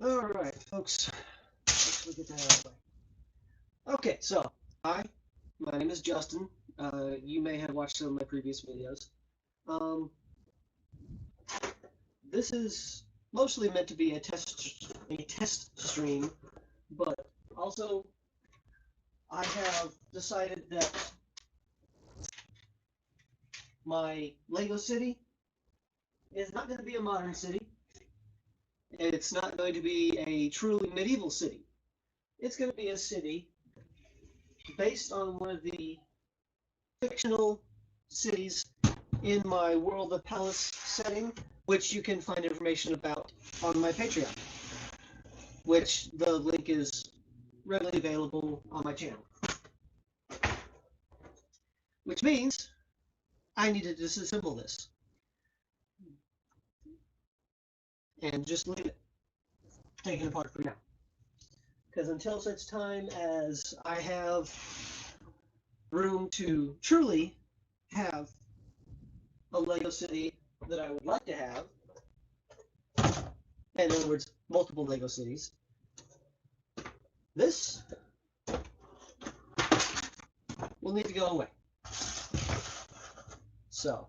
All right, folks. Let's get that out of the way. Okay, so hi, my name is Justin. You may have watched some of my previous videos. Um, this is mostly meant to be a test stream, but also I have decided that my Lego city is not going to be a modern city. It's not going to be a truly medieval city. It's going to be a city based on one of the fictional cities in my World of Palace setting, which you can find information about on my Patreon, which the link is readily available on my channel. Which means I need to disassemble this and just leave it taken apart for now. Because until such time as I have room to truly have a Lego city that I would like to have, in other words, multiple Lego cities, this will need to go away. So,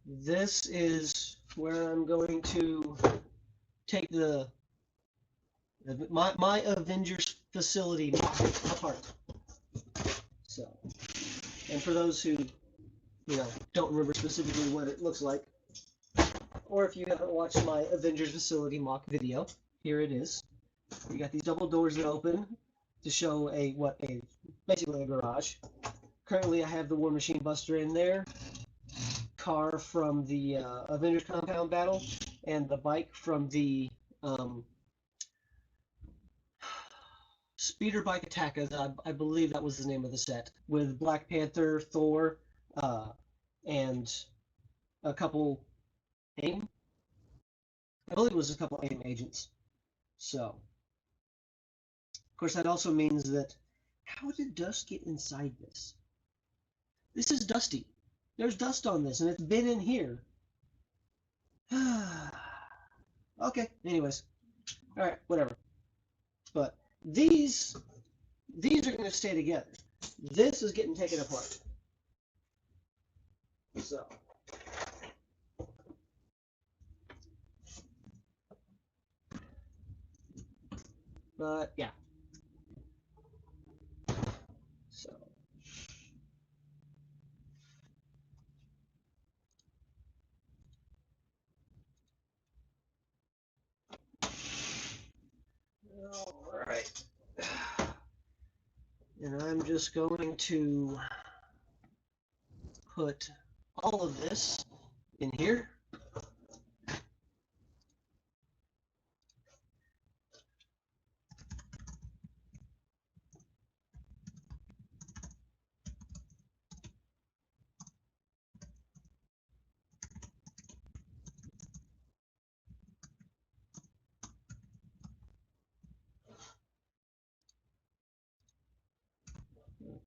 this is where I'm going to take my Avengers facility apart. So, and for those who don't remember specifically what it looks like, or if you haven't watched my Avengers facility mock video, here it is. You got these double doors that open to show basically a garage. Currently, I have the War Machine Buster in there, car from the Avengers Compound Battle, and the bike from the Speeder Bike Attack. I believe that was the name of the set, with Black Panther, Thor, and a couple AIM. I believe it was a couple AIM agents. So, of course, that also means that how did dust get inside this? This is dusty. There's dust on this, and it's been in here. Okay, anyways. Alright, whatever. But these are going to stay together. This is getting taken apart. So. But, yeah. So. Alright. And I'm just going to put all of this in here.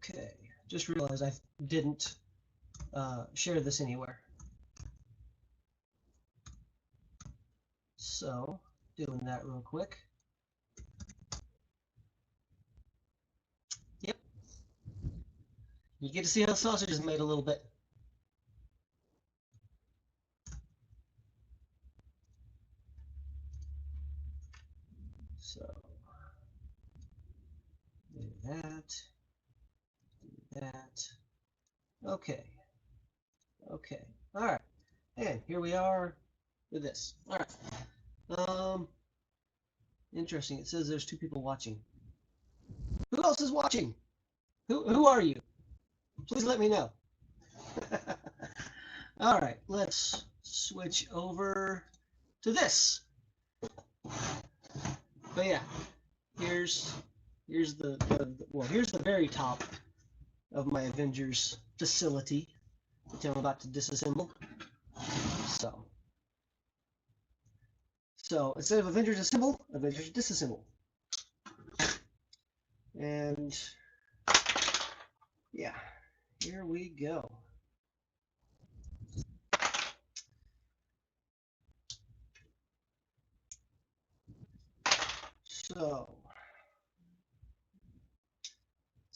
Okay, just realized I didn't share this anywhere. So, doing that real quick. Yep. You get to see how the sausage is made a little bit. So, do that. Do that. Okay. Okay. All right. And here we are with this. All right. Interesting. It says there's 2 people watching. Who else is watching? Who are you? Please let me know. All right. Let's switch over to this. But yeah, here's the here's the very top of my Avengers facility, which I'm about to disassemble. So instead of Avengers assemble, Avengers disassemble. And yeah, here we go. So,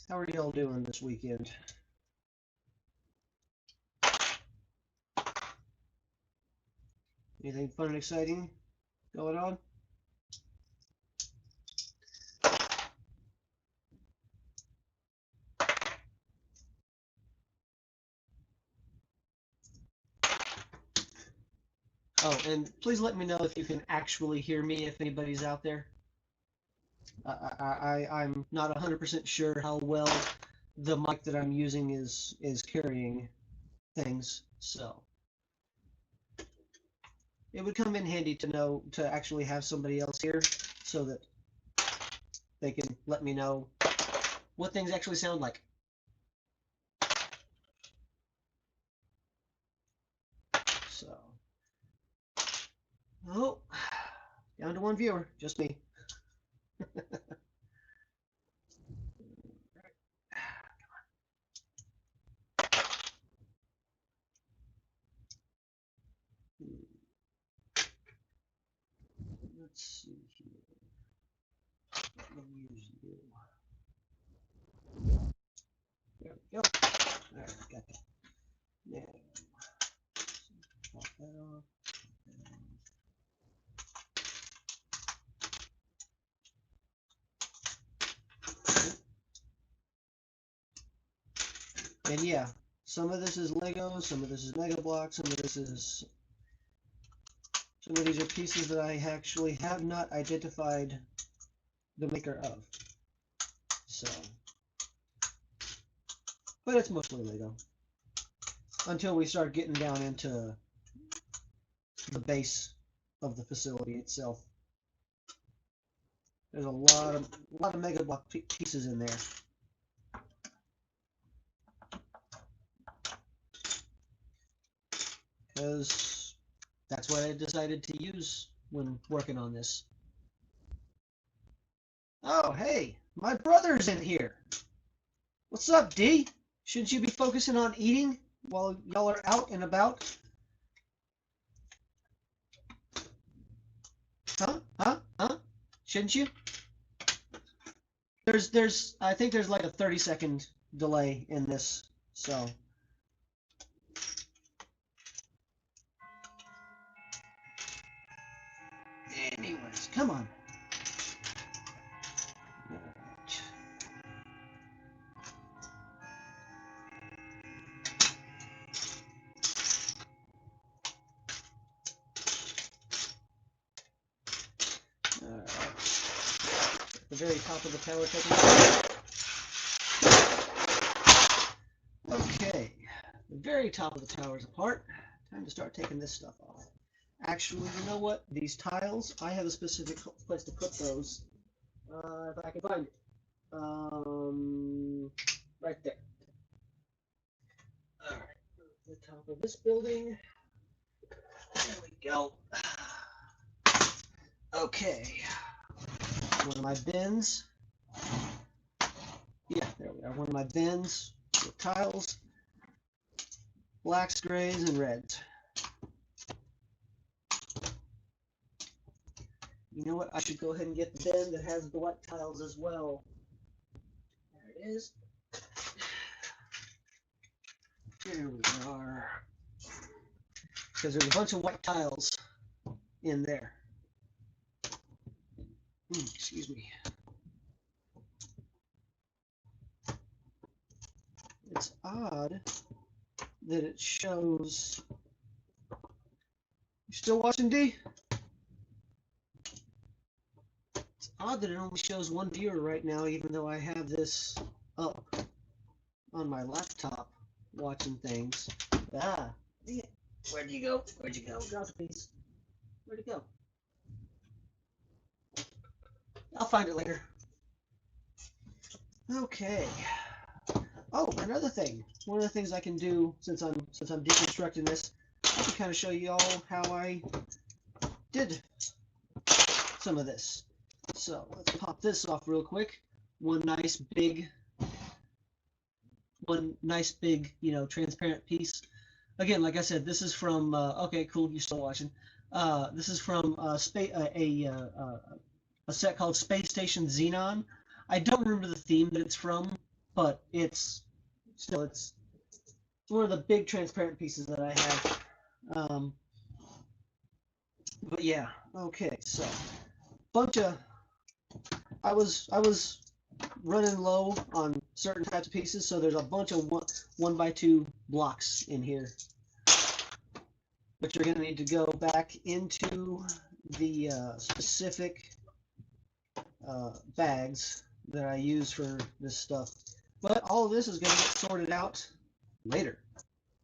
how are y'all doing this weekend? Anything fun and exciting going on? Oh, and please let me know if you can actually hear me, if anybody's out there. I'm not 100% sure how well the mic that I'm using is carrying things, so it would come in handy to know to actually have somebody else here so that they can let me know what things actually sound like. So, oh, down to one viewer, just me. Let's see here. Let me use you. There we go. All right, got that. Now, pop that off. And yeah, some of this is Lego, some of this is Mega Block, some of these are pieces that I actually have not identified the maker of. So, but it's mostly Lego until we start getting down into the base of the facility itself. There's a lot of Mega Block pieces in there. Because that's what I decided to use when working on this. Oh, hey, my brother's in here. What's up, D? Shouldn't you be focusing on eating while y'all are out and about? Huh? Shouldn't you? I think there's like a 30-second delay in this, so. Anyways, come on. Alright. At the very top of the tower taking. Okay. The very top of the tower is apart. Time to start taking this stuff off. Actually, you know what? These tiles, I have a specific place to put those. If I can find it. Right there. Alright. The top of this building. There we go. Okay. One of my bins. Yeah, there we are. One of my bins with tiles. Blacks, grays, and reds. You know what? I should go ahead and get the bin that has the white tiles as well. There it is. Here we are. Because there's a bunch of white tiles in there. Excuse me. It's odd that it shows. You still watching, D? It's odd that it only shows one viewer right now, even though I have this up on my laptop watching things. Ah, where'd you go? Where'd you go? Drop the piece. Where'd it go? I'll find it later. Okay. Oh, another thing. One of the things I can do since I'm deconstructing this, I can kind of show you all how I did some of this. So let's pop this off real quick. One nice big, transparent piece. Again, like I said, this is from. Okay, cool. You're still watching. This is from a set called Space Station Xenon. I don't remember the theme that it's from, but it's one of the big transparent pieces that I have. But yeah, okay, so bunch of I was running low on certain types of pieces, so there's a bunch of 1x2 blocks in here, but you're going to need to go back into the specific bags that I use for this stuff. But all of this is going to get sorted out later.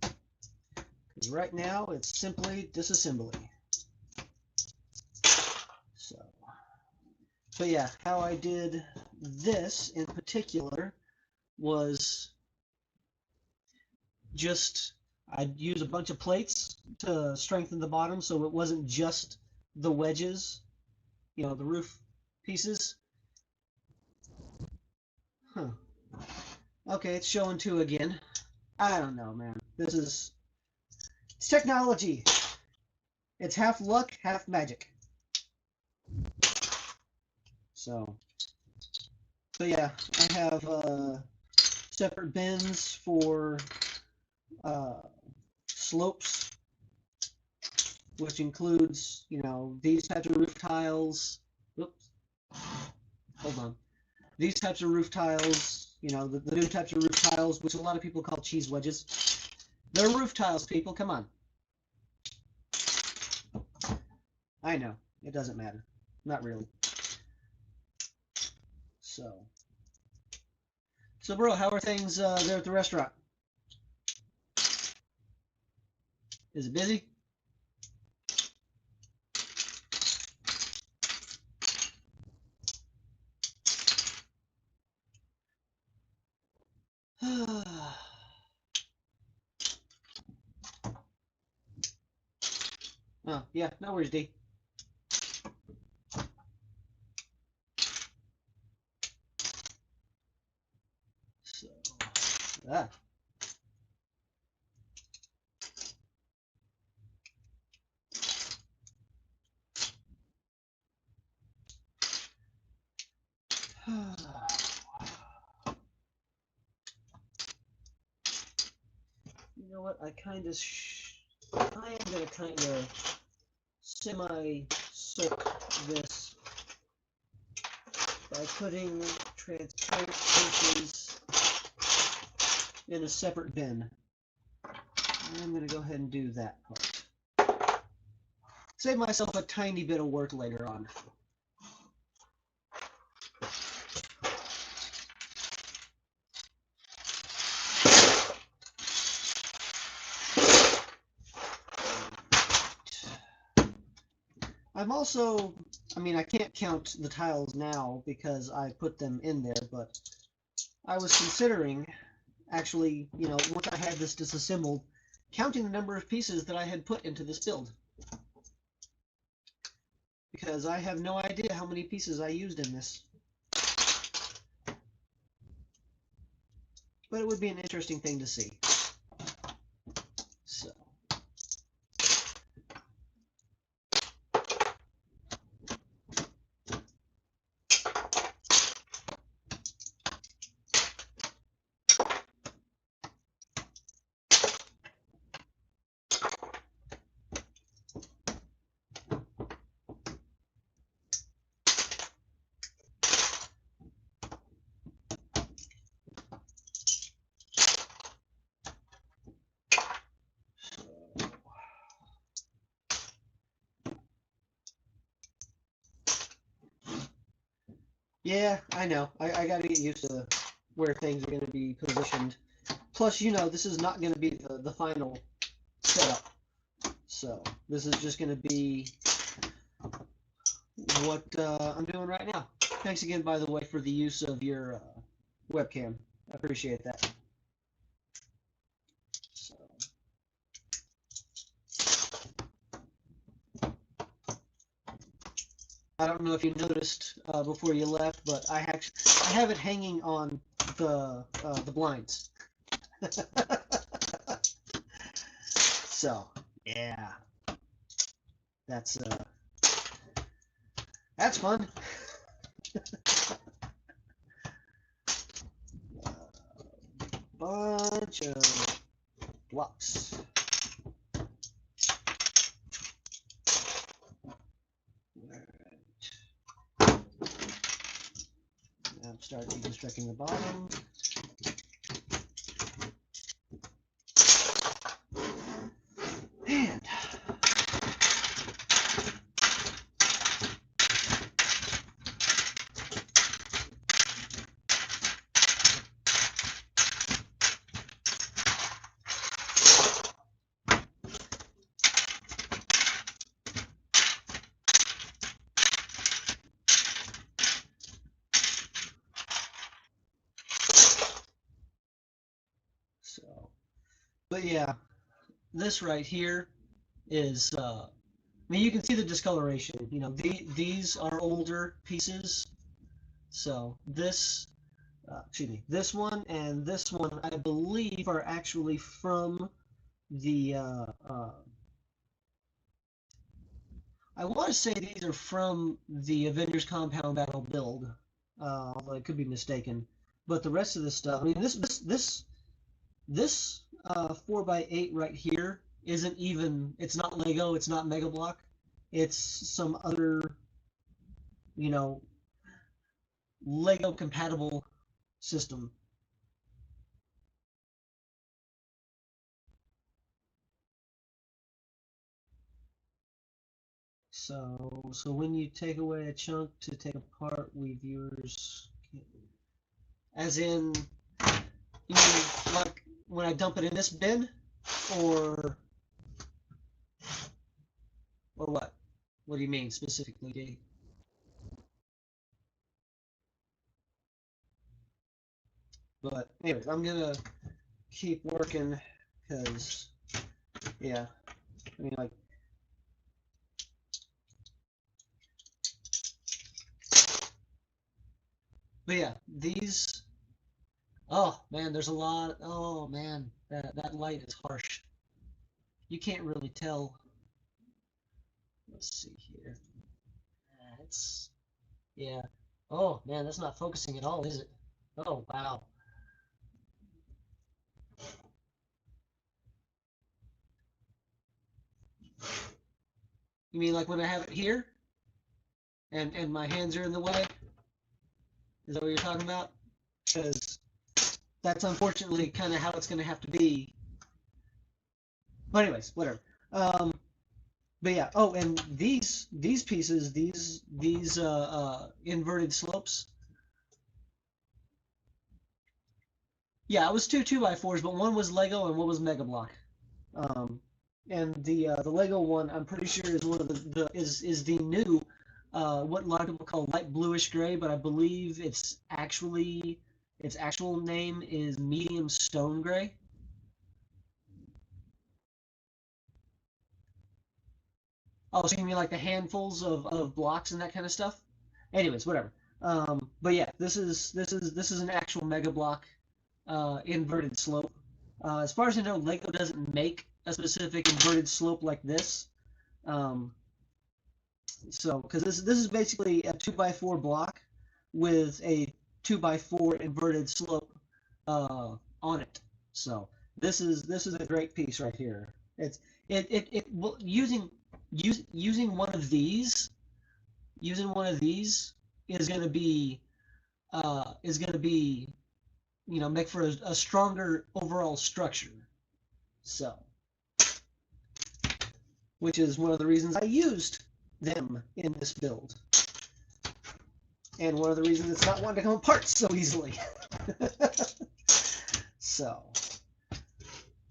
Because right now it's simply disassembly. So yeah, how I did this in particular was just I'd use a bunch of plates to strengthen the bottom so it wasn't just the wedges, you know, the roof pieces. Huh. Okay, it's showing two again. I don't know, man. It's technology. It's half luck, half magic. So yeah, I have separate bins for slopes, which includes, you know, these types of roof tiles. Oops, hold on. These types of roof tiles, you know, the new types of roof tiles, which a lot of people call cheese wedges. They're roof tiles, people. Come on. I know. It doesn't matter. Not really. So bro, how are things there at the restaurant? Is it busy? Oh, yeah, no worries, D. So, ah. You know what? I am gonna kind of semi-soak this by putting transparent pieces in a separate bin. I'm gonna go ahead and do that part. Save myself a tiny bit of work later on. I'm also, I mean, I can't count the tiles now because I put them in there, but I was considering actually, you know, once I had this disassembled, counting the number of pieces that I had put into this build. Because I have no idea how many pieces I used in this. But it would be an interesting thing to see. So. Yeah, I know. I got to get used to where things are going to be positioned. Plus, you know, this is not going to be the final setup. So, this is just going to be what I'm doing right now. Thanks again, by the way, for the use of your webcam. I appreciate that. So. I don't know if you noticed before you left, but I have it hanging on the blinds. So yeah, that's fun. Bunch of blocks. Now start deconstructing the bottom. And so, but yeah, this right here is, I mean, you can see the discoloration. You know, these are older pieces. So this, excuse me, this one and this one, I believe, are actually from the, I want to say these are from the Avengers Compound Battle build, although I could be mistaken. But the rest of this stuff, I mean, this 4x8 right here isn't even, it's not Lego, it's not Mega Block, it's some other, you know, Lego compatible system. So when you take away a chunk to take apart, we viewers, as in, you mean like when I dump it in this bin, or what? What do you mean specifically, D? But anyways, I'm gonna keep working because, yeah, I mean, like, but yeah, these, oh man, there's a lot, oh man, that light is harsh. You can't really tell. Let's see here. It's, yeah. Oh man, that's not focusing at all, is it? Oh wow. You mean like when I have it here and my hands are in the way? Is that what you're talking about? Because that's unfortunately kind of how it's going to have to be. But anyways, whatever. But yeah. Oh, and these pieces, these inverted slopes. Yeah, it was two 2x4s, but one was Lego and one was Mega Block. Um, and the Lego one, I'm pretty sure is one of is the new what a lot of people call light bluish gray, but I believe its actual name is medium stone gray. Oh, so you mean like the handfuls of blocks and that kind of stuff? Anyways, whatever. But yeah, this is an actual Mega Block inverted slope. As far as I know, Lego doesn't make a specific inverted slope like this. Um, so, because this is basically a 2x4 block with a 2x4 inverted slope on it. So this is a great piece right here. Well, using one of these is going to be make for a stronger overall structure. So, which is one of the reasons I used them in this build. And one of the reasons it's not wanting to come apart so easily. So,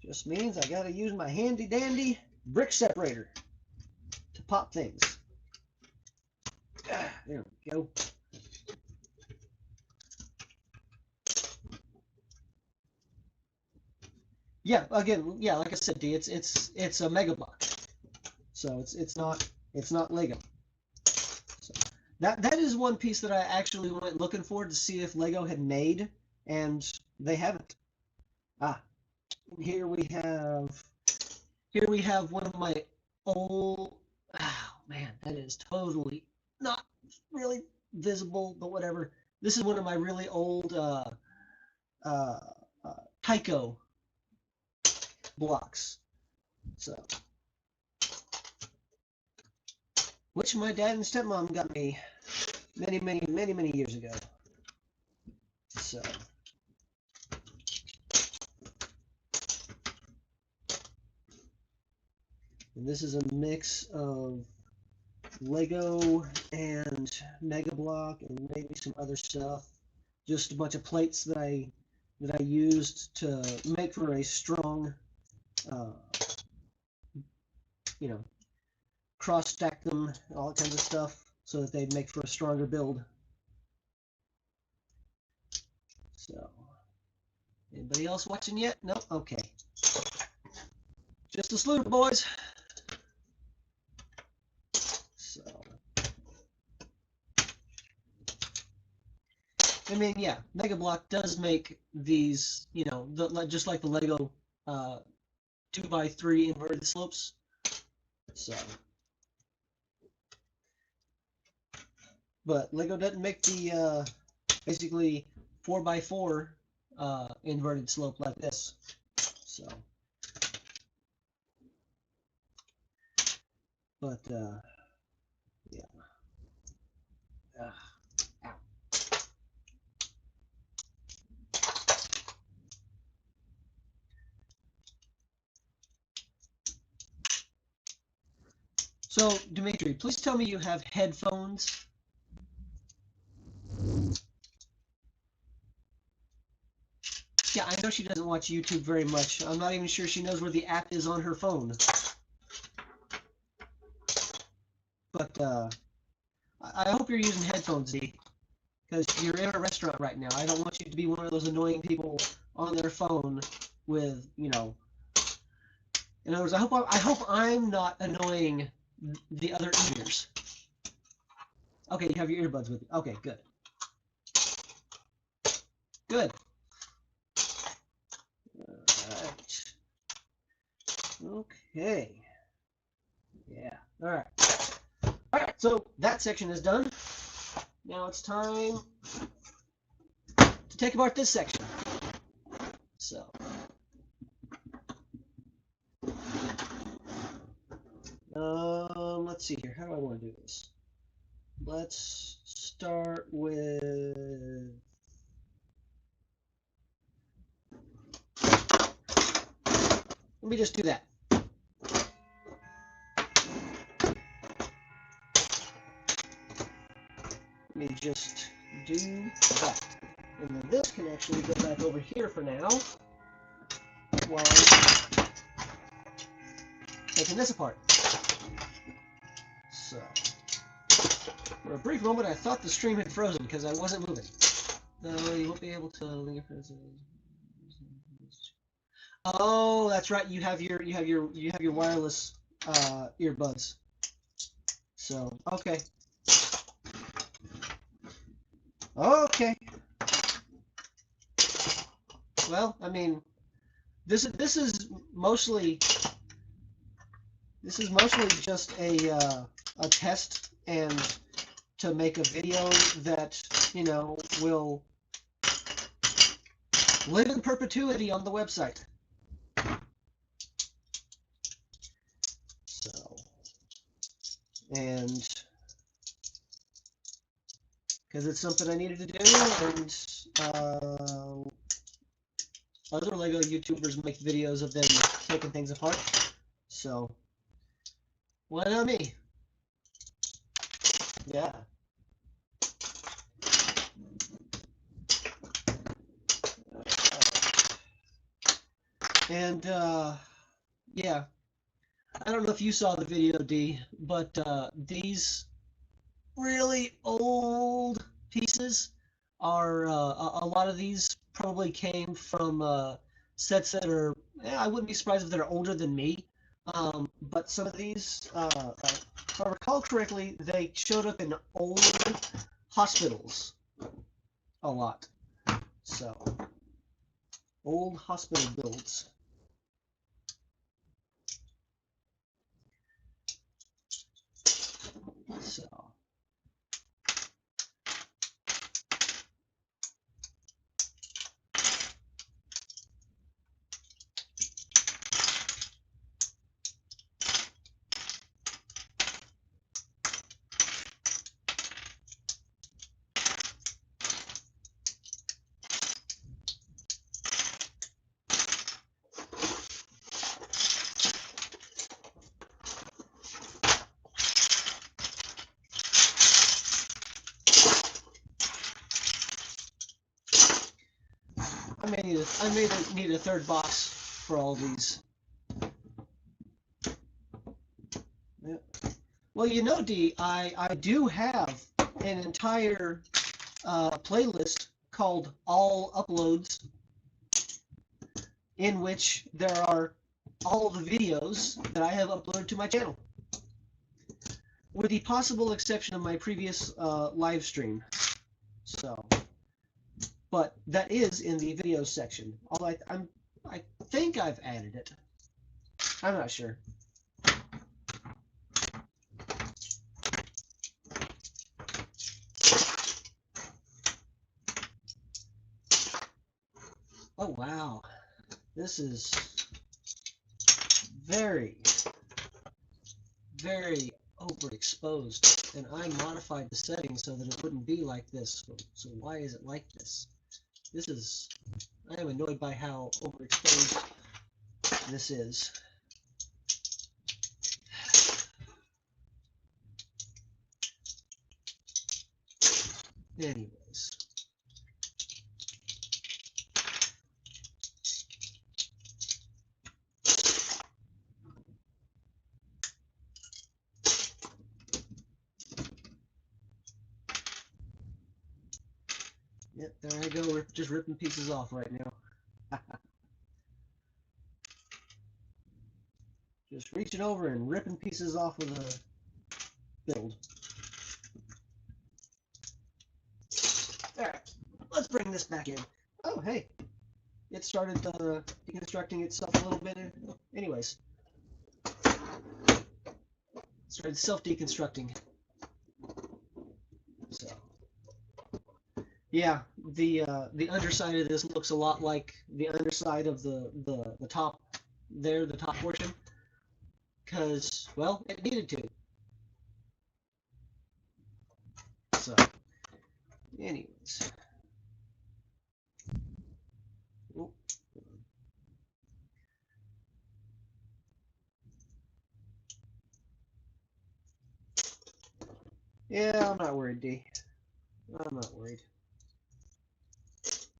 just means I gotta use my handy dandy brick separator to pop things. There we go. Yeah, again, yeah, like I said, D, it's a Mega Block, so it's not Lego. So that is one piece that I actually went looking for to see if Lego had made, and they haven't. Ah, here we have one of my old. Oh man, that is totally not really visible, but whatever. This is one of my really old uh, Tyco blocks. So, which my dad and stepmom got me many years ago. So, and this is a mix of Lego and Mega Block and maybe some other stuff. Just a bunch of plates that I used to make for a strong, uh, you know, cross stack them, all kinds of stuff, so that they'd make for a stronger build. So, anybody else watching yet? No? Okay. Just a salute, boys. So, I mean, yeah, Mega Block does make these, you know, just like the Lego 2x3 inverted slopes. So, but Lego doesn't make the basically 4x4 inverted slope like this. So, but yeah. Ow. So, Dimitri, please tell me you have headphones. Yeah, I know she doesn't watch YouTube very much. I'm not even sure she knows where the app is on her phone. But I hope you're using headphones, Z, because you're in a restaurant right now. I don't want you to be one of those annoying people on their phone with, you know. In other words, I hope I'm not annoying the other eaters. Okay, you have your earbuds with you. Okay, good. Good. Alright. Okay. Yeah. Alright. Alright, so that section is done. Now it's time to take apart this section. So. Let's see here. How do I want to do this? Let's start with... Let me just do that. Let me just do that. And then this can actually go back over here for now while I'm taking this apart. So, for a brief moment, I thought the stream had frozen because I wasn't moving. No, you won't be able to link it. Oh, that's right. You have your wireless earbuds. So, okay. Okay. Well, I mean, this is mostly just a test and to make a video that, you know, will live in perpetuity on the website. So, and because it's something I needed to do, and other Lego YouTubers make videos of them taking things apart. So, why not me? Yeah. And, yeah. I don't know if you saw the video, D, but these really old pieces are, a lot of these probably came from sets that are, I wouldn't be surprised if they're older than me. But some of these, if I recall correctly, they showed up in old hospitals a lot. So, old hospital builds. So, may need a third box for all these. Yeah. Well, you know, D, I do have an entire playlist called All Uploads, in which there are all the videos that I have uploaded to my channel, with the possible exception of my previous live stream. So, but that is in the video section. Although I think I've added it. I'm not sure. Oh wow, this is very, very overexposed, and I modified the settings so that it wouldn't be like this. So why is it like this? I am annoyed by how overexposed this is. Anyways. Yep, there I go, just ripping pieces off right now. Just reaching over and ripping pieces off of the build. Alright, let's bring this back in. Oh, hey, it started deconstructing itself a little bit. Anyways, it started self-deconstructing. So, yeah, the underside of this looks a lot like the underside of the top there, the top portion, because, well, it needed to. So, anyways. Ooh. Yeah, I'm not worried, D. I'm not worried.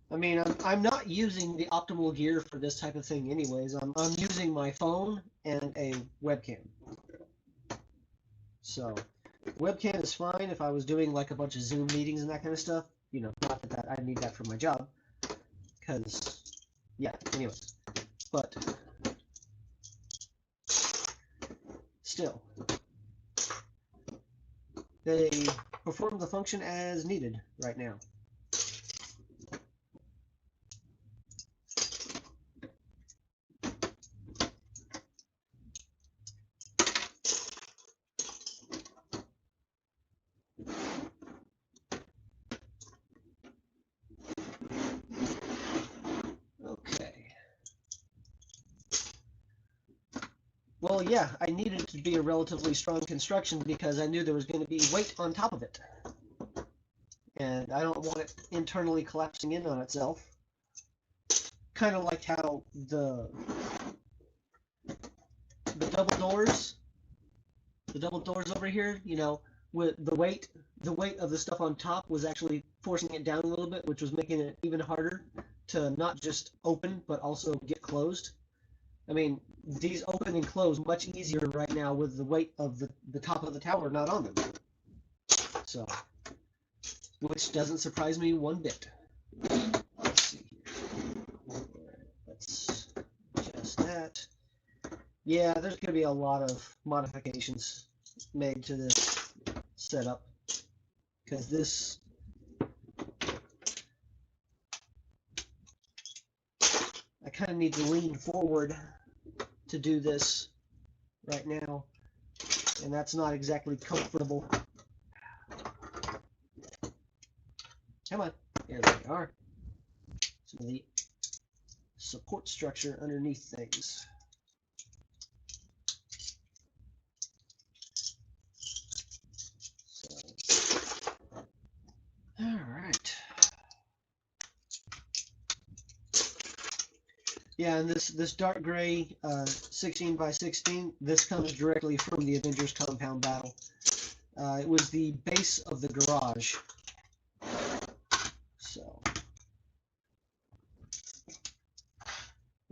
I mean, I'm not using the optimal gear for this type of thing anyways. I'm using my phone and a webcam. So, webcam is fine if I was doing like a bunch of Zoom meetings and that kind of stuff. You know, not that I need that for my job. Because, yeah, anyways. But, still, they perform the function as needed right now. Well, yeah, I needed it to be a relatively strong construction because I knew there was going to be weight on top of it. And I don't want it internally collapsing in on itself. Kind of like how the double doors over here, you know, with the weight of the stuff on top was actually forcing it down a little bit, which was making it even harder to not just open, but also get closed. I mean, these open and close much easier right now with the weight of the top of the tower not on them. So, which doesn't surprise me one bit. Let's see here. Let's adjust that. Yeah, there's going to be a lot of modifications made to this setup because this I kind of need to lean forward to do this right now, and that's not exactly comfortable. Come on, here we are. Some of the support structure underneath things. So, all right. Yeah, and this dark gray 16 by 16, this comes directly from the Avengers compound battle. It was the base of the garage. So,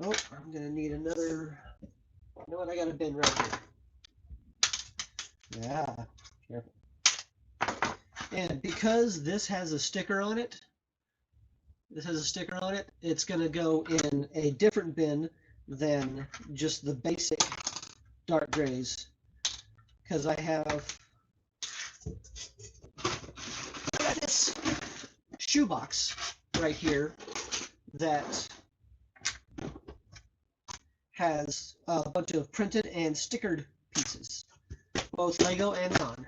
Oh, I'm gonna need another. You know what? I got a bin right here. Yeah, careful. And because this has a sticker on it, it's gonna go in a different bin than just the basic dark grays. Because I have this shoebox right here that has a bunch of printed and stickered pieces, both Lego and non.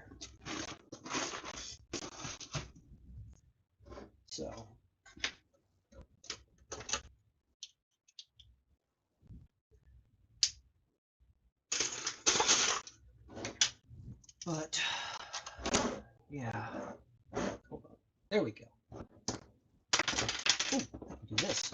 So, but yeah, hold on. There we go. Ooh, do this.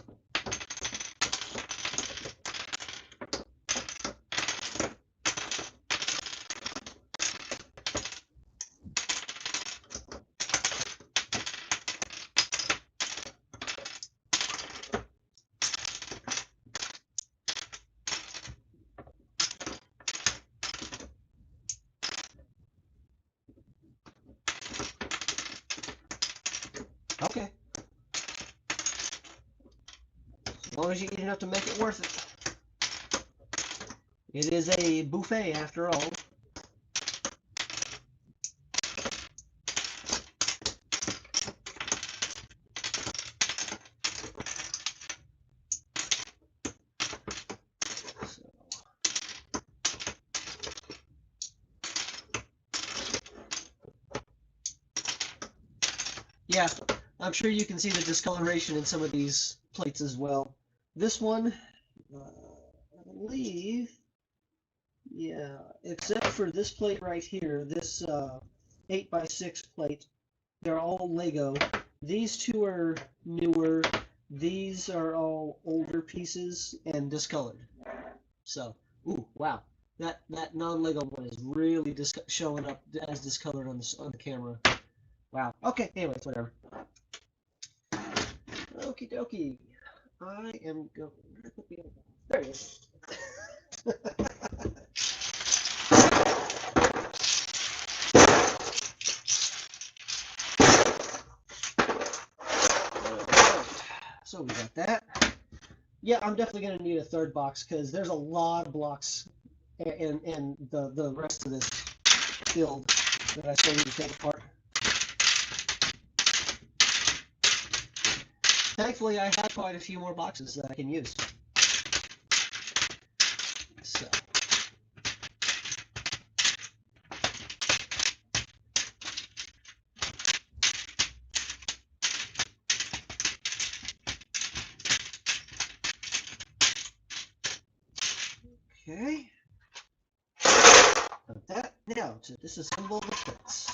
Okay. As long as you eat enough to make it worth it. It is a buffet after all. Yeah, I'm sure you can see the discoloration in some of these plates as well. This one, I believe, yeah, except for this plate right here, this 8x6 plate, they're all Lego. These two are newer. These are all older pieces and discolored. So, ooh, wow. That non-Lego one is really showing up as discolored on the camera. Wow. Okay, anyways, whatever. Okie dokie. I am going. There it is. So we got that. Yeah, I'm definitely going to need a third box because there's a lot of blocks and the rest of this build that I still need to take apart. Thankfully, I have quite a few more boxes that I can use. So. Okay. Got that. Now to disassemble the plates.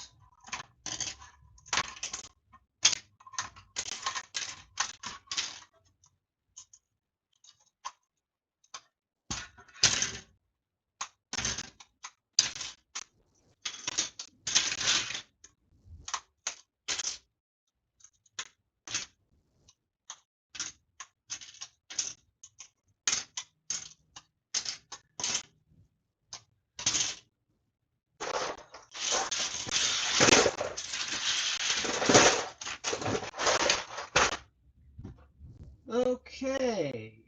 Okay,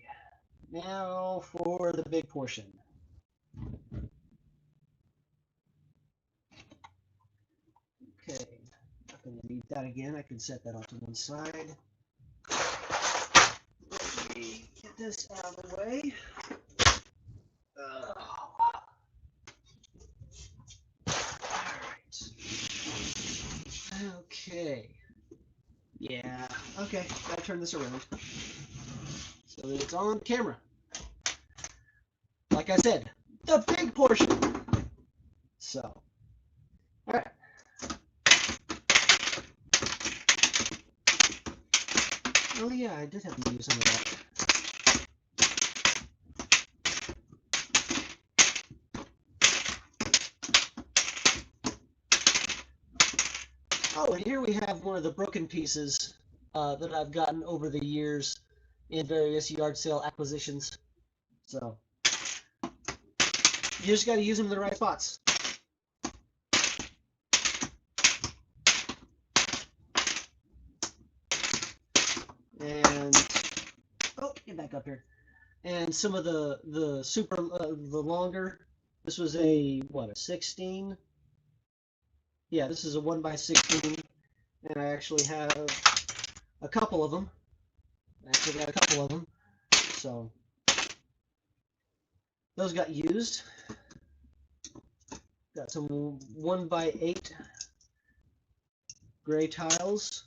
now for the big portion. Okay, not going to need that again. I can set that off to one side. Let me get this out of the way. Alright. Okay. Yeah, okay, gotta turn this around so that it's on camera. Like I said, the big portion. So, alright. Oh yeah, I did have to use some of that. Oh, and here we have one of the broken pieces that I've gotten over the years in various yard sale acquisitions. So you just got to use them in the right spots. And oh, get back up here. And some of the super the longer. This was a 16. Yeah, this is a 1x16, and I actually have a couple of them. I actually got a couple of them, so those got used. Got some 1x8 gray tiles.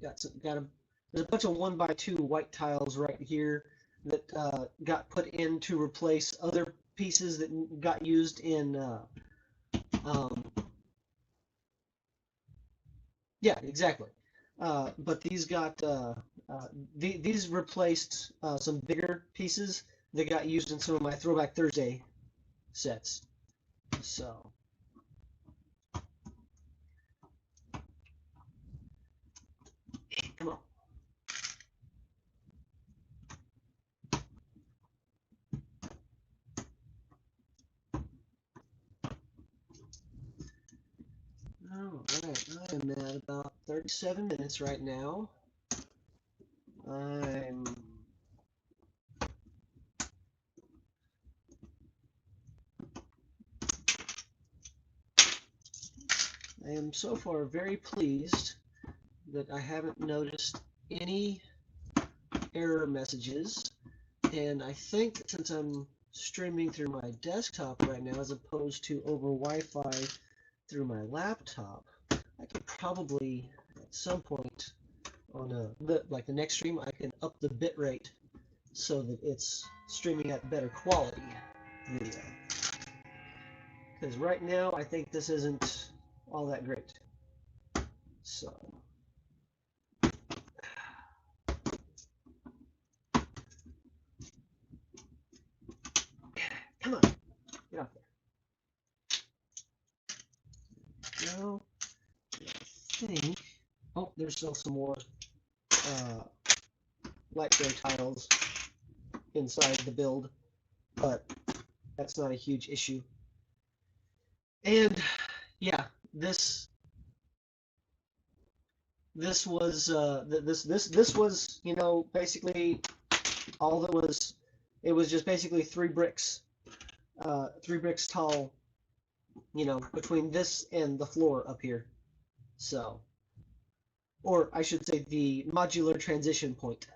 There's a bunch of 1x2 white tiles right here that got put in to replace other pieces that got used in. Yeah, exactly. But these got these replaced some bigger pieces that got used in some of my Throwback Thursday sets. So. Come on. Alright, I am at about 37 minutes right now. I am so far very pleased that I haven't noticed any error messages, and I think since I'm streaming through my desktop right now as opposed to over Wi-Fi through my laptop, I could probably at some point on the next stream I can up the bit rate so that it's streaming at better quality video. Because right now I think this isn't all that great. So come on, get off there. No, I think. Oh, there's still some more light gray tiles inside the build, but that's not a huge issue. And yeah, this was this was, you know, basically all that was. It was just basically 3 bricks tall, you know, between this and the floor up here. So, or I should say the modular transition point.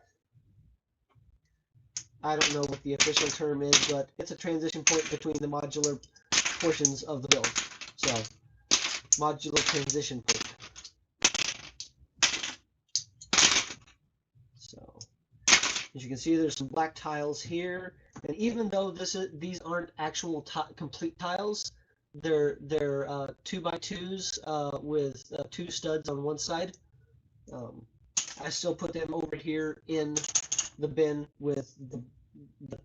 I don't know what the official term is, but it's a transition point between the modular portions of the build. So, modular transition point. So, as you can see, there's some black tiles here, and even though these aren't actual complete tiles, they're 2x2s with 2 studs on one side. I still put them over here in the bin with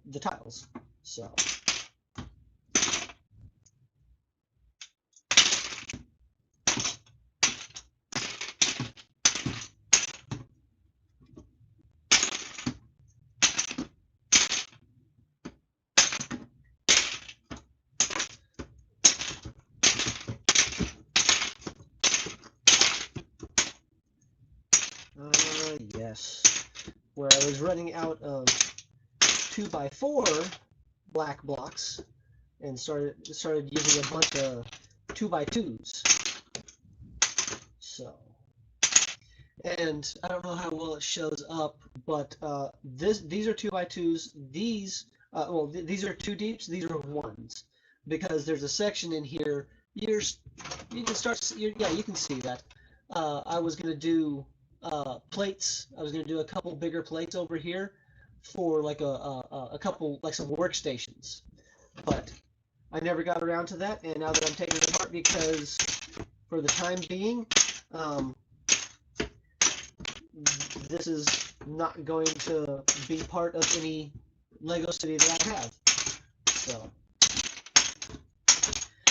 the tiles. So. Yes, where I was running out of 2x4 black blocks and started using a bunch of 2x2s. So, and I don't know how well it shows up, but these are 2x2s. These these are 2 deeps. These are 1s because there's a section in here. You can see that. I was gonna do plates. I was going to do a couple bigger plates over here for like a couple, like some workstations, but I never got around to that, and now that I'm taking it apart because for the time being, this is not going to be part of any Lego city that I have. So,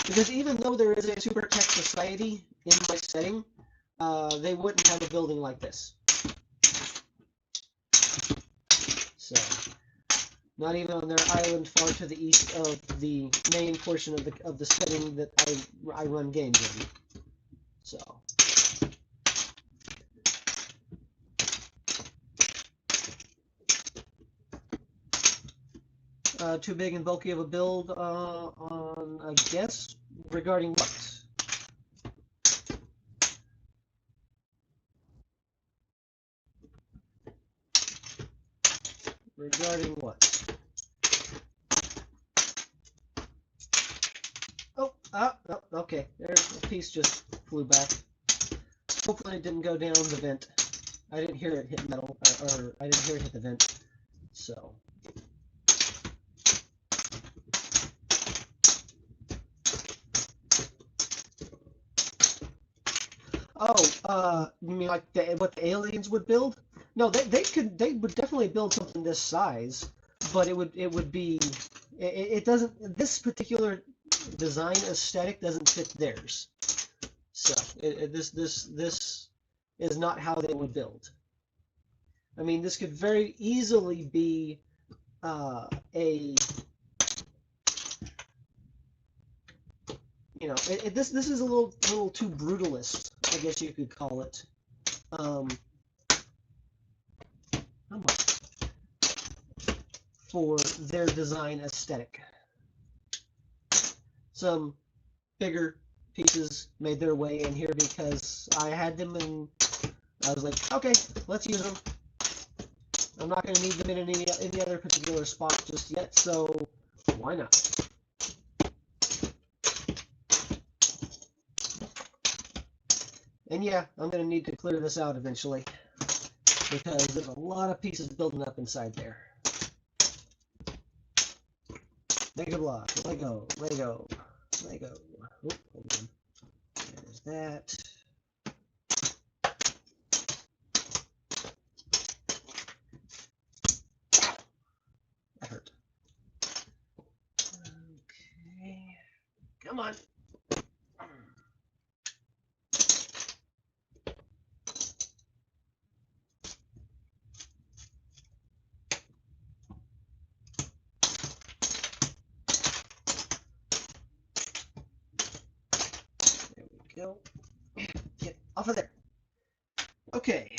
because even though there is a super tech society in my setting, they wouldn't have a building like this. Not even on their island far to the east of the main portion of the setting that I run games in. So. Too big and bulky of a build on, I guess, regarding what? Regarding what? Oh, okay. There's a piece just flew back. Hopefully it didn't go down the vent. I didn't hear it hit metal, or I didn't hear it hit the vent. So. Oh, you mean like what the aliens would build? No, they would definitely build something this size, but it would be it doesn't, this particular design aesthetic doesn't fit theirs. So this is not how they would build. I mean, this could very easily be a, you know, this is a little too brutalist, I guess you could call it. For their design aesthetic. Some bigger pieces made their way in here because I had them and I was like, okay, let's use them. I'm not going to need them in any other particular spot just yet, so why not? And yeah, I'm going to need to clear this out eventually because there's a lot of pieces building up inside there. Mega block, Lego, Lego, Lego. Oh, hold on. There's that. That hurt. Okay. Come on. Go. Get off of there. Okay.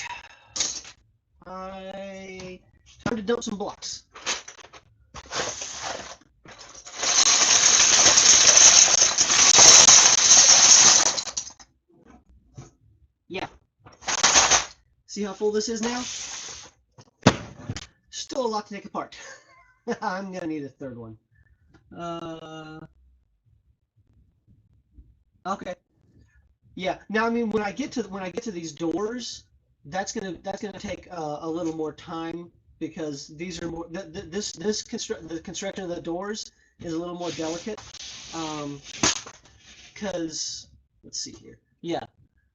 Time to dump some blocks. Yeah. See how full this is now? Still a lot to take apart. I'm gonna need a third one. Okay. Yeah. Now, I mean, when I get to these doors, that's gonna take a little more time because these are more the construction of the doors is a little more delicate. Because let's see here. Yeah.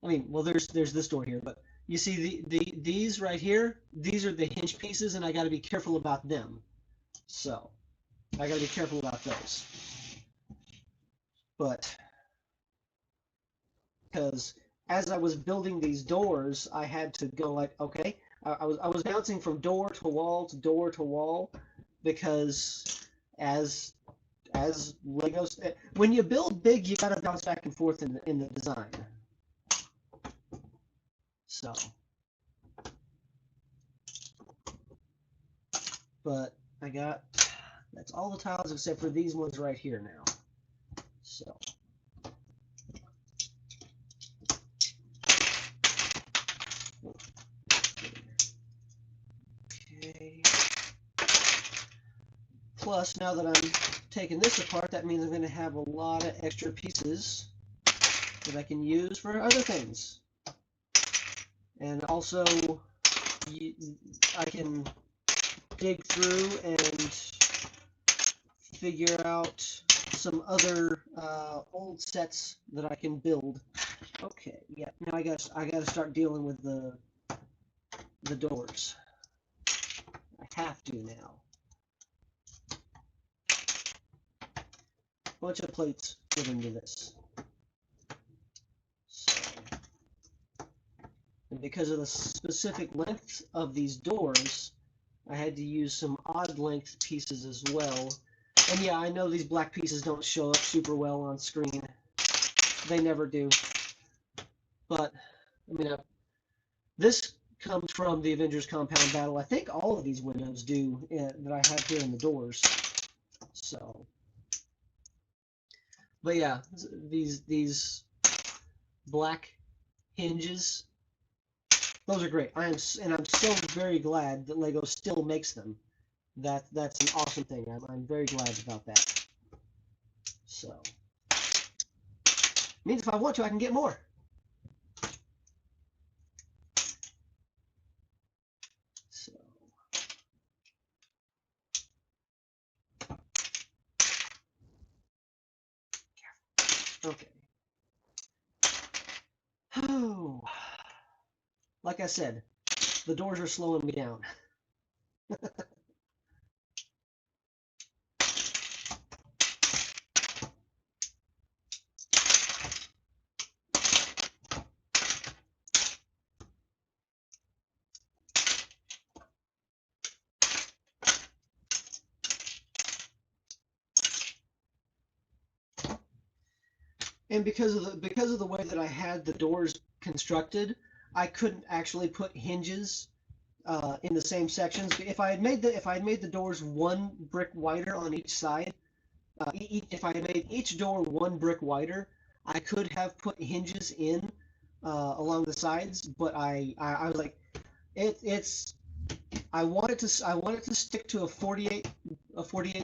I mean, well, there's this door here, but you see these right here. These are the hinge pieces, and I got to be careful about them. So I got to be careful about those. But because as I was building these doors, I had to go like, okay, I was bouncing from door to wall to door to wall because as Legos, when you build big, you got to bounce back and forth in the design. So, but that's all the tiles except for these ones right here now. So. Okay. Plus, now that I'm taking this apart, that means I'm going to have a lot of extra pieces that I can use for other things. And also, I can dig through and figure out some other old sets that I can build. Okay, yeah. Now I gotta start dealing with the doors. I have to now. Bunch of plates fit into this. So, and because of the specific length of these doors, I had to use some odd length pieces as well. And yeah, I know these black pieces don't show up super well on screen. They never do. But, I mean, this comes from the Avengers Compound Battle. I think all of these windows do that I have here in the doors. So, but yeah, these black hinges, those are great. I'm so very glad that Lego still makes them. That's an awesome thing. I'm very glad about that. So, means if I want to, I can get more. So, okay. Oh, like I said, the doors are slowing me down. And because of the way that I had the doors constructed, I couldn't actually put hinges in the same sections. If I had made the doors one brick wider on each side, if I had made each door one brick wider, I could have put hinges in along the sides. But I was like, it's I wanted to stick to a 48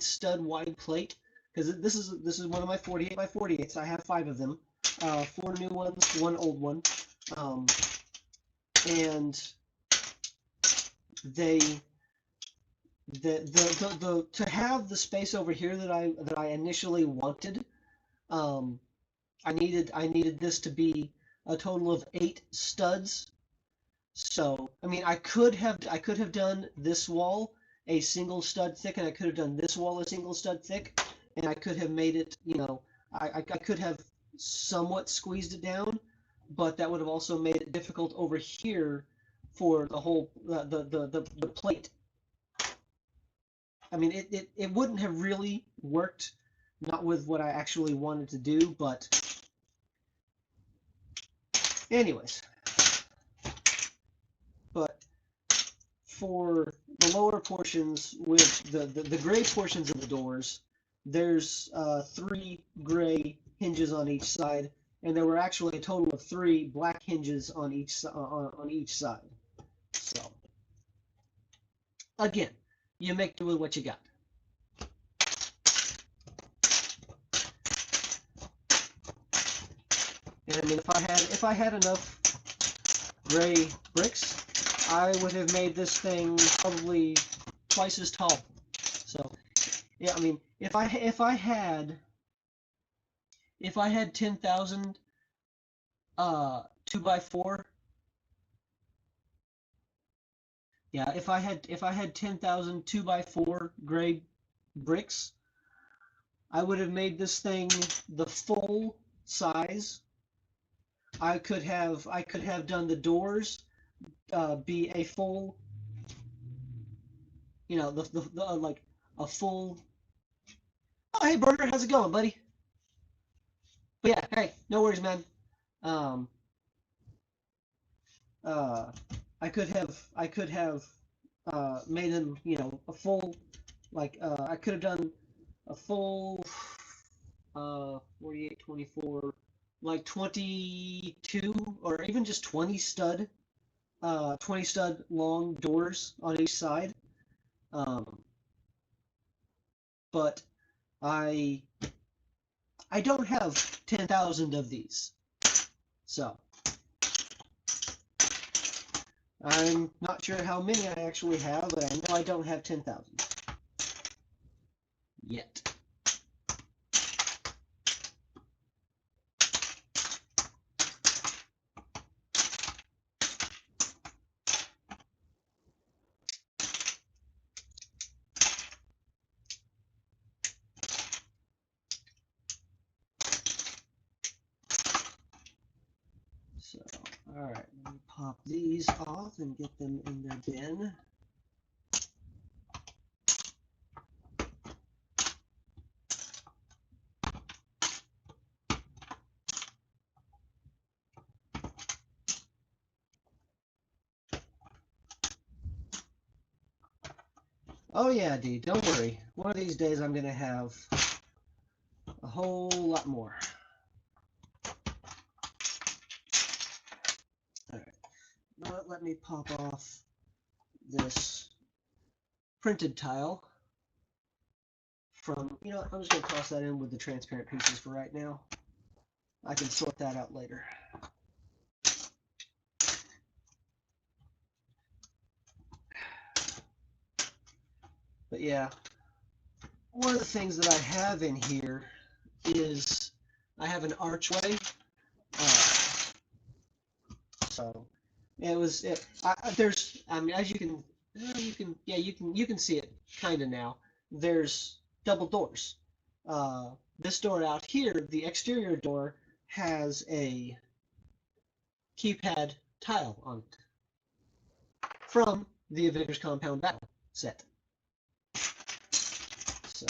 stud wide plate because this is one of my 48 by 48s. I have 5 of them, 4 new ones, 1 old one, and they the to have the space over here that I initially wanted, I needed this to be a total of 8 studs. So, I mean, I could have done this wall a single stud thick, and I could have done this wall a single stud thick, and I could have made it, I could have somewhat squeezed it down, but that would have also made it difficult over here for the whole the plate. I mean, it wouldn't have really worked, not with what I actually wanted to do, but anyways. But for the lower portions with the gray portions of the doors, there's 3 gray hinges on each side, and there were actually a total of 3 black hinges on each side. So again, you make do with what you got. And I mean, if I had enough gray bricks, I would have made this thing probably twice as tall. So yeah, I mean, if I had 10,000 2x4, yeah, if I had 10,000 2x4 gray bricks, I would have made this thing the full size. I could have done the doors be a full, like a full. Oh, hey, Burger, how's it going, buddy? But yeah, hey, no worries, man. Um, uh, I could have made them, a full, like I could have done a full 48, 24, like 22 or even just 20 stud 20 stud long doors on each side. But I don't have 10,000 of these. So I'm not sure how many I actually have, but I know I don't have 10,000 yet. So, all right, let me pop these off and get them in their bin. Oh yeah, Dee, don't worry. One of these days I'm going to have a whole lot more. Alright, now let me pop off this printed tile from, you know, I'm just going to toss that in with the transparent pieces for right now. I can sort that out later. But yeah, one of the things that I have in here is I have an archway. So there's, I mean, as you can, you can see it kind of now. There's double doors. This door out here, the exterior door, has a keypad tile on it from the Avengers Compound Battle set. So,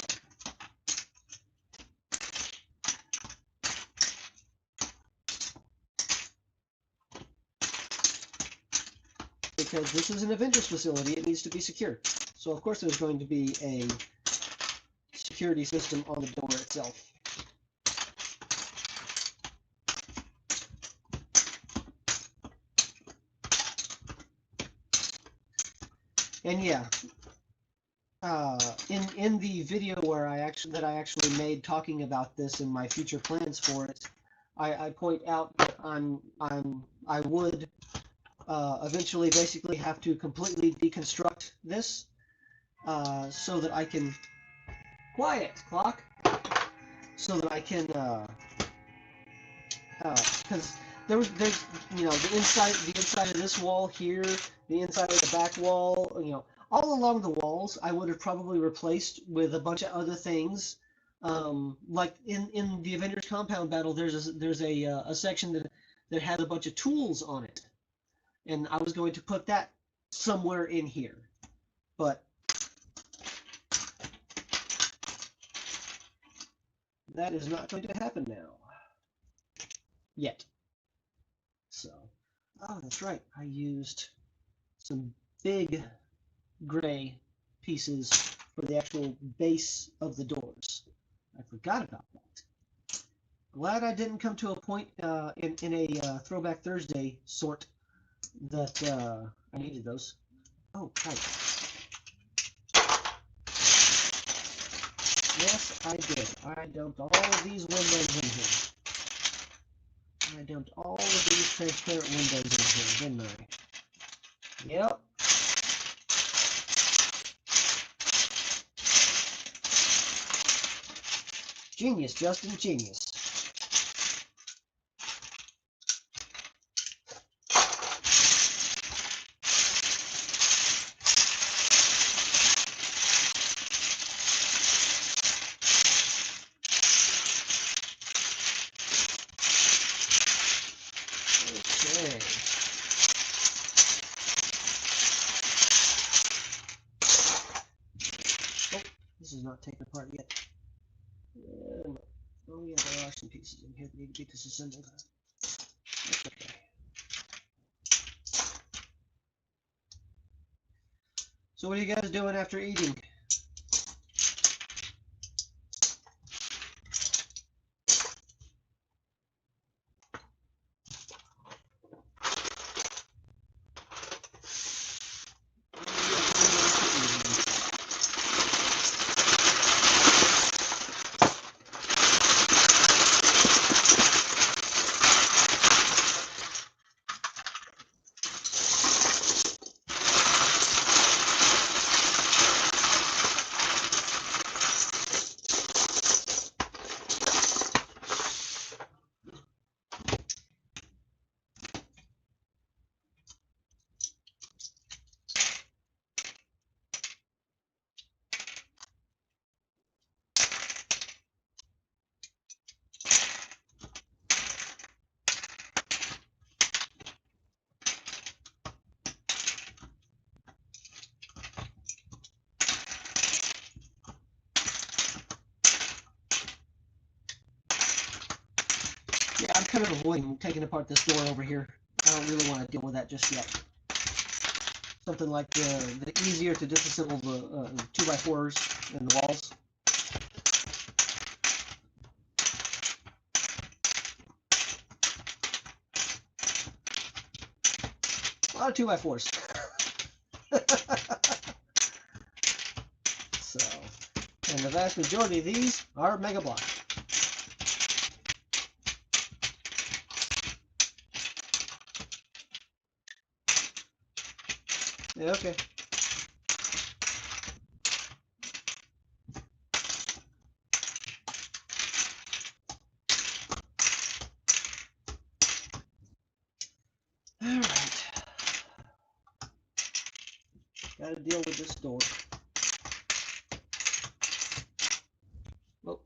because this is an Avengers facility, it needs to be secure. So of course there's going to be a security system on the door itself. And yeah, in the video where I actually made talking about this and my future plans for it, I point out that I would eventually basically have to completely deconstruct this so that I can quiet clock so that I can because there's you know the inside of this wall here, the inside of the back wall, you know, all along the walls I would have probably replaced with a bunch of other things. Like in the Avengers Compound Battle, there's a section that had a bunch of tools on it, and I was going to put that somewhere in here, but that is not going to happen now yet. So, oh, that's right. I used some big gray pieces for the actual base of the doors. I forgot about that. Glad I didn't come to a point in a Throwback Thursday sort that I needed those. Oh, right. Yes, I did. I dumped all of these windows in here. I dumped all of these transparent windows in here, didn't I? Yep. Genius, Justin, genius. Okay. Oh, this is not taken apart yet. Oh yeah, there are some pieces in here that need to be disassembled. That's okay. So what are you guys doing after eating? Yeah, I'm kind of avoiding taking apart this door over here. I don't really want to deal with that just yet. something like the easier to disassemble the 2x4s in the walls. A lot of 2x4s. So, and the vast majority of these are Mega Block. Yeah, okay. All right. Got to deal with this door. Oh.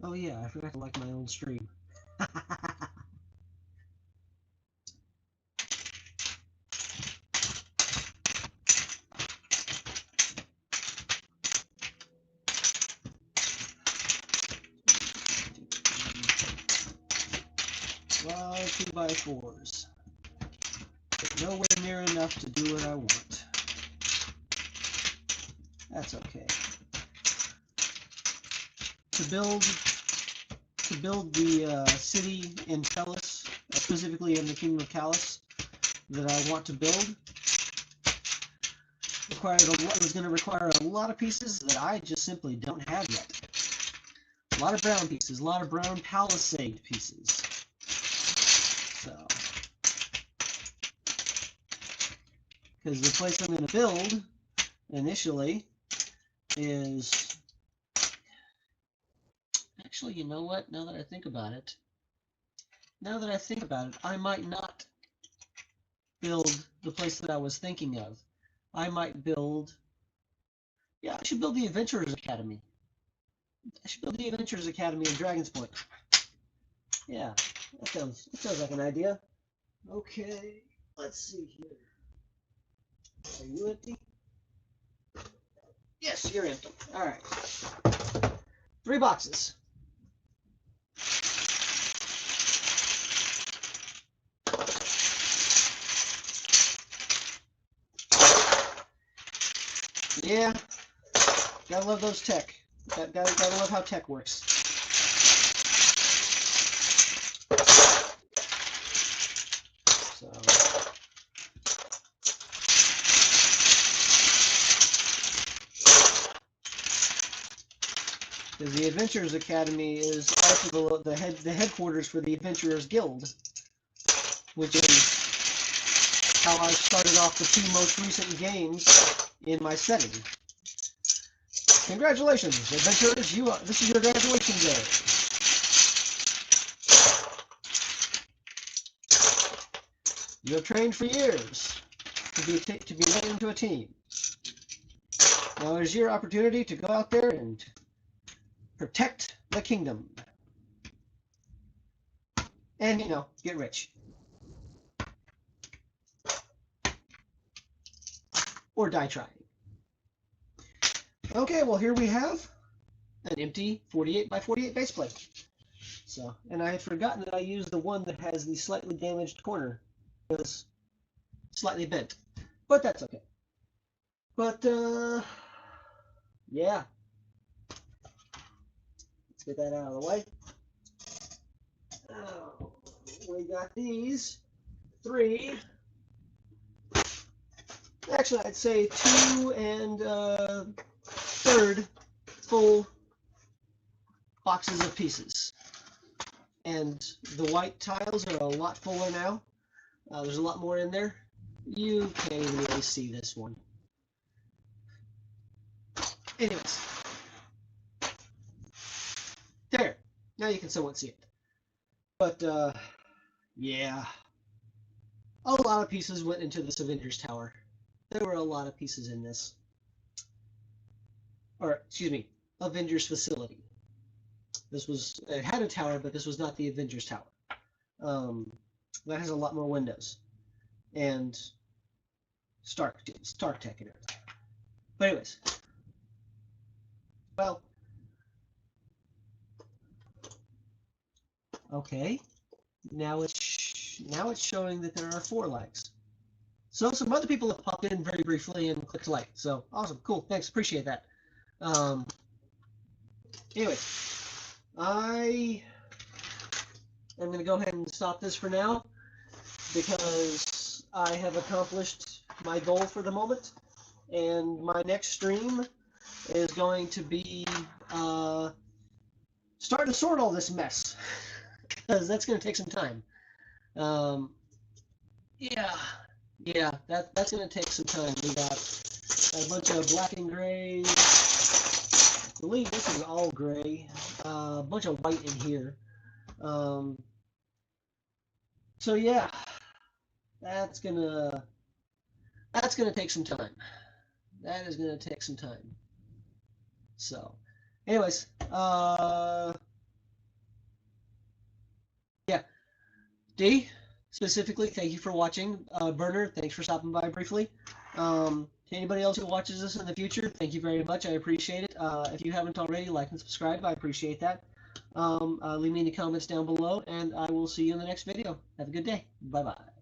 Oh yeah, I forgot to like my own stream. Well, 2x4s. But nowhere near enough to do what I want. That's okay. To build the city in Callus, specifically in the Kingdom of Callus, that I want to build, was going to require a lot of pieces that I just simply don't have yet. A lot of brown pieces, a lot of brown palisade pieces. So, because the place I'm going to build initially is, actually, you know what? Now that I think about it, I might not build the place that I was thinking of. I might build, yeah, I should build the Adventurers Academy. I should build the Adventurers Academy in Dragon's Point. Yeah, that sounds like an idea. Okay, let's see here. Are you empty? Yes, you're empty. All right. 3 boxes. Yeah, gotta love those tech. Gotta love how tech works. So, because the Adventurers Academy is also the headquarters for the Adventurers Guild, which is how I started off the 2 most recent games in my setting. Congratulations, adventurers! This is your graduation day. You have trained for years to be led into a team. Now is your opportunity to go out there and protect the kingdom, and get rich, or die trying. Okay, well here we have an empty 48x48 base plate. So, and I had forgotten that I used the one that has the slightly damaged corner. It was slightly bent, but that's okay. But yeah, let's get that out of the way. Oh, we got these 3. Actually, I'd say 2 and 1/3 full boxes of pieces. And the white tiles are a lot fuller now. There's a lot more in there. You can't even really see this one. Anyways, Now you can somewhat see it. But, yeah. A lot of pieces went into this Avengers Tower. There were a lot of pieces in this. Or, excuse me, Avengers Facility. It had a tower, but this was not the Avengers Tower. That has a lot more windows. And Stark Tech and everything. But anyways, well, okay. Now it's showing that there are 4 likes. So some other people have popped in very briefly and clicked like. So awesome, cool, thanks, appreciate that. Anyway, I am going to go ahead and stop this for now because I have accomplished my goal for the moment, and my next stream is going to be starting to sort all this mess because that's going to take some time. Yeah, that's going to take some time. We got a bunch of black and gray. I believe this is all gray. A bunch of white in here. So yeah, that's gonna take some time. That is gonna take some time. So, anyways, yeah, D, specifically, thank you for watching. Burner, thanks for stopping by briefly. To anybody else who watches this in the future, thank you very much. I appreciate it. If you haven't already, like and subscribe. I appreciate that. Leave me any comments down below, and I will see you in the next video. Have a good day. Bye-bye.